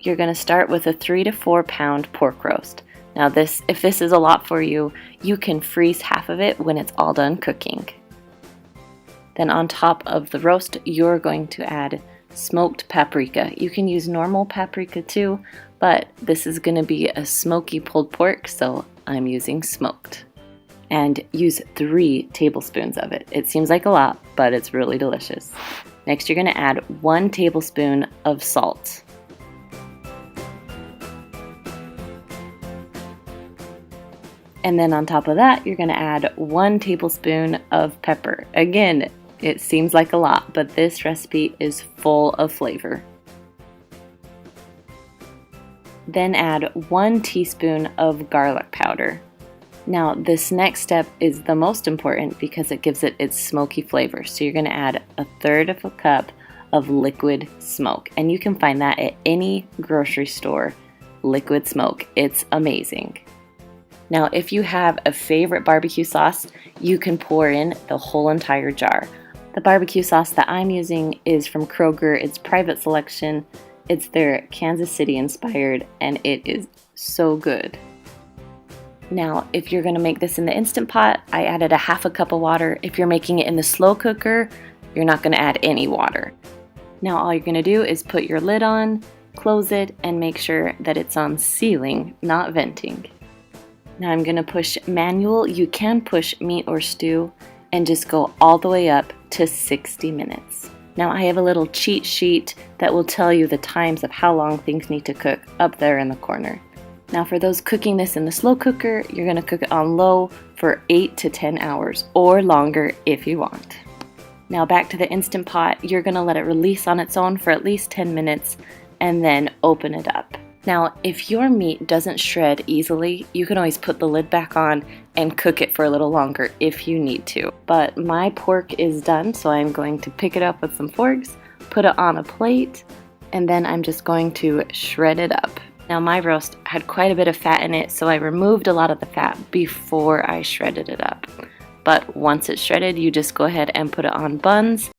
you're going to start with a 3 to 4 pound pork roast. Now if this is a lot for you, you can freeze half of it when it's all done cooking. Then on top of the roast, you're going to add smoked paprika. You can use normal paprika too, but this is going to be a smoky pulled pork, so I'm using smoked. And use 3 tablespoons of it. It seems like a lot, but it's really delicious. Next, you're going to add 1 tablespoon of salt. And then on top of that, you're going to add 1 tablespoon of pepper. Again, it seems like a lot, but this recipe is full of flavor. Then add 1 teaspoon of garlic powder. Now, this next step is the most important because it gives it its smoky flavor. So you're going to add 1/3 cup of liquid smoke. And you can find that at any grocery store, liquid smoke. It's amazing. Now, if you have a favorite barbecue sauce, you can pour in the whole entire jar. The barbecue sauce that I'm using is from Kroger. It's private selection. It's their Kansas City inspired, and it is so good. Now, if you're going to make this in the Instant Pot, I added 1/2 cup of water. If you're making it in the slow cooker, you're not going to add any water. Now, all you're going to do is put your lid on, close it, and make sure that it's on sealing, not venting. Now I'm going to push manual. You can push meat or stew and just go all the way up to 60 minutes. Now I have a little cheat sheet that will tell you the times of how long things need to cook up there in the corner. Now for those cooking this in the slow cooker, you're going to cook it on low for 8 to 10 hours or longer if you want. Now back to the Instant Pot, you're going to let it release on its own for at least 10 minutes and then open it up. Now, if your meat doesn't shred easily, you can always put the lid back on and cook it for a little longer if you need to. But my pork is done, so I'm going to pick it up with some forks, put it on a plate, and then I'm just going to shred it up. Now my roast had quite a bit of fat in it, so I removed a lot of the fat before I shredded it up. But once it's shredded, you just go ahead and put it on buns